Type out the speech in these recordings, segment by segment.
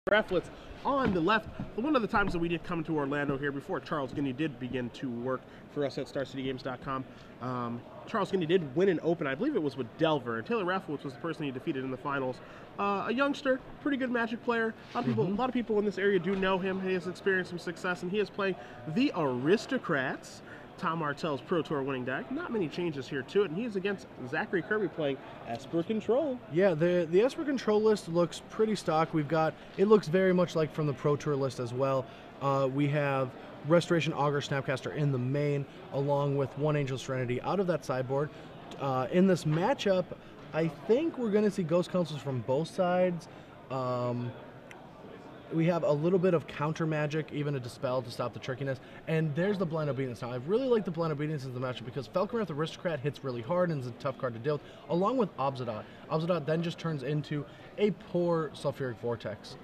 Raflowitz on the left. One of the times that we did come to Orlando here before Charles Guinea did begin to work for us at StarCityGames.com, Charles Guinea did win an open. I believe it was with Delver, and Taylor Raflowitz was the person he defeated in the finals. A youngster, pretty good Magic player. A lot of people in this area do know him. He has experienced some success, and he is playing the Aristocrats, Tom Martell's Pro Tour winning deck. Not many changes here to it, and he is against Zachary Kirby playing Esper Control. Yeah, the Esper Control list looks pretty stock. It looks very much like from the Pro Tour list as well. We have Restoration Augur Snapcaster in the main, along with one Angel Serenity out of that sideboard. In this matchup, I think we're going to see Ghost Councils from both sides. We have a little bit of counter magic, even a Dispel to stop the trickiness. And there's the Blind Obedience. Now, I really like the Blind Obedience in the matchup because Falconwrath Aristocrat hits really hard and is a tough card to deal with, along with Obzidot. Obzidot then just turns into a poor Sulfuric Vortex.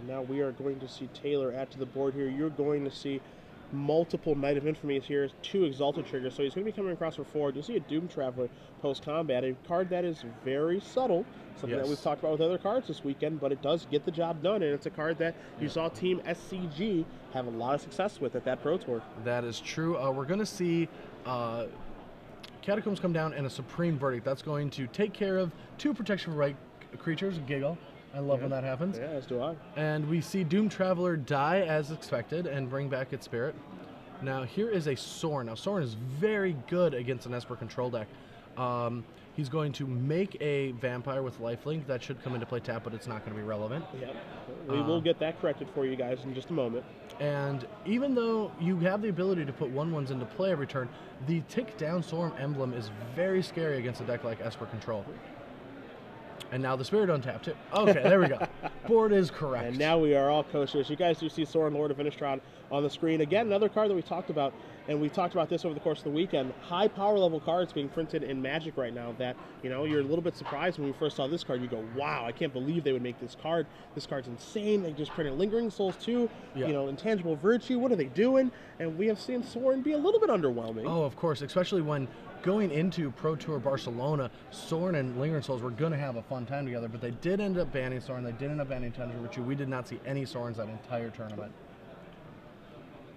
And now we are going to see Taylor add to the board here. You're going to see multiple Knight of Infamy here, 2 Exalted triggers. So he's going to be coming across for 4. You'll see a Doom Traveler post-combat, a card that is very subtle, something that we've talked about with other cards this weekend, but it does get the job done, and it's a card that you saw Team SCG have a lot of success with at that Pro Tour. That is true. We're going to see Catacombs come down and a Supreme Verdict. That's going to take care of 2 Protection for Right creatures, Giggle. I love when that happens. Yeah, as do I. And we see Doom Traveler die as expected and bring back its spirit. Now here is a Sorin. Now Sorin is very good against an Esper Control deck. He's going to make a Vampire with Lifelink. That should come into play tap, but it's not going to be relevant. Yep. We will get that corrected for you guys in just a moment. And even though you have the ability to put 1/1s into play every turn, the tick down Sorin emblem is very scary against a deck like Esper Control. And now the Spirit untapped too. Okay, there we go. Board is correct. And now we are all kosher. So you guys do see Sorin, Lord of Innistrad, on the screen. Again, another card that we talked about, and we talked about this over the course of the weekend. High power level cards being printed in Magic right now that, you know, you're a little bit surprised when we first saw this card. You go, wow, I can't believe they would make this card. This card's insane. They just printed Lingering Souls too. You know, Intangible Virtue. What are they doing? And we have seen Sorin be a little bit underwhelming. Oh, of course, especially when going into Pro Tour Barcelona, Sorin and Lingering Souls were going to have a fun time together, but they did end up banning Sorin. They did end up banning Intangible Virtue. We did not see any Sorins that entire tournament.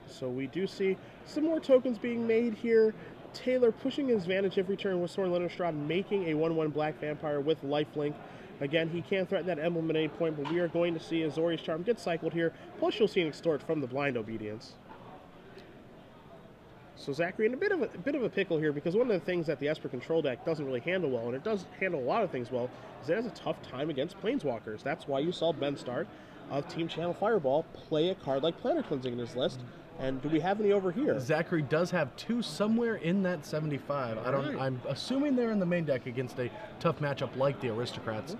So we do see some more tokens being made here. Taylor pushing his advantage every turn with Sorin Innistrad, making a 1/1 Black Vampire with Lifelink. Again, he can threaten that emblem at any point, but we are going to see Azorius Charm get cycled here. Plus, you'll see an Extort from the Blind Obedience. So Zachary in a bit of a pickle here, because one of the things that the Esper Control deck doesn't really handle well, and it does handle a lot of things well, is it has a tough time against Planeswalkers. That's why you saw Ben Stark of Team Channel Fireball play a card like Planet Cleansing in his list. And do we have any over here? Zachary does have 2 somewhere in that 75. I'm assuming they're in the main deck against a tough matchup like the Aristocrats.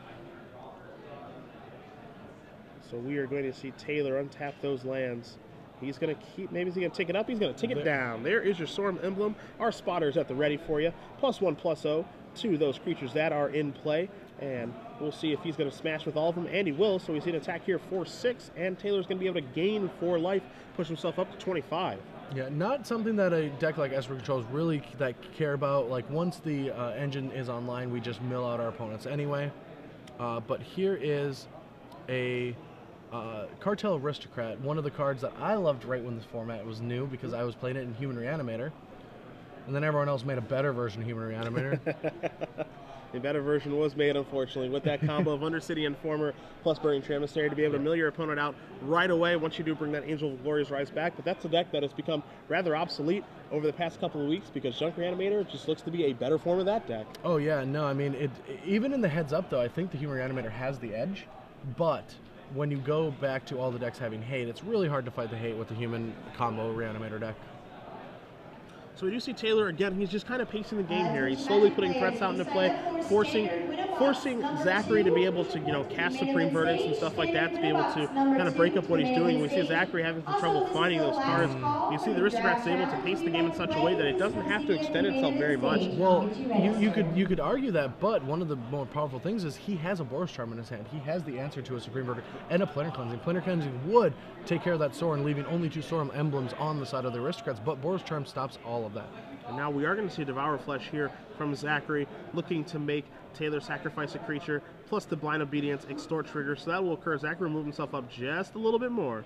So we are going to see Taylor untap those lands. He's going to keep, maybe he's going to take it up, he's going to take it down. There is your Sorin emblem. Our spotter's at the ready for you. +1/+0 to those creatures that are in play. And we'll see if he's going to smash with all of them, and he will. So we see an attack here for 6, and Taylor's going to be able to gain 4 life, push himself up to 25. Yeah, not something that a deck like Esper Controls really care about. Like, once the engine is online, we just mill out our opponents anyway. But here is a Cartel Aristocrat, one of the cards that I loved right when this format was new because I was playing it in Human Reanimator. And then everyone else made a better version of Human Reanimator. A better version was made, unfortunately, with that combo of Undercity Informer plus Burning Tremissary to be able to mill your opponent out right away once you do bring that Angel of Glorious Rise back. But that's a deck that has become rather obsolete over the past couple of weeks because Junk Reanimator just looks to be a better form of that deck. Oh, yeah, no, I mean, even in the heads up, though, I think the Human Reanimator has the edge. But when you go back to all the decks having hate, it's really hard to fight the hate with the Human combo Reanimator deck. So we do see Taylor again. He's just kind of pacing the game here. He's slowly putting threats out into play, forcing Zachary to be able to, you know, cast Supreme Verdicts and stuff like that to be able to kind of break up what he's doing. We see Zachary having some trouble finding those cards. You see the Aristocrats able to pace the game in such a way that it doesn't have to extend itself very much. Well, you could argue that, but one of the more powerful things is he has a Boros Charm in his hand. He has the answer to a Supreme Verdict and a Planar Cleansing. Planar Cleansing would take care of that Sorin, leaving only 2 Sorin emblems on the side of the Aristocrats, but Boros Charm stops all of that. And now we are going to see Devour Flesh here from Zachary, looking to make Taylor sacrifice a creature, plus the Blind Obedience, Extort trigger. So that will occur. Zachary will move himself up just a little bit more.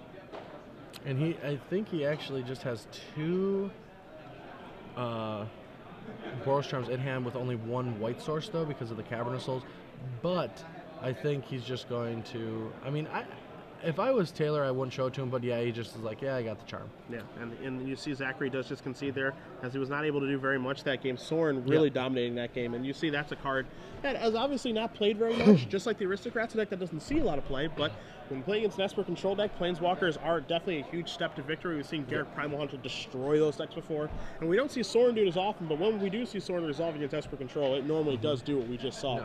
And I think he actually just has 2 Boros Charms in hand with only 1 white source, though, because of the Cavern of Souls. But I think he's just going to... I mean, if I was Taylor, I wouldn't show it to him, but yeah, he just is like, yeah, I got the charm. Yeah, and you see Zachary does just concede there, as he was not able to do very much that game. Soren really dominating that game, and you see that's a card that has obviously not played very much, just like the Aristocrats, a deck that doesn't see a lot of play, but when playing against an Esper control deck, Planeswalkers are definitely a huge step to victory. We've seen Garrett Primal Hunter destroy those decks before, and we don't see Soren do it as often, but when we do see Soren resolve against Esper control, it normally does do what we just saw.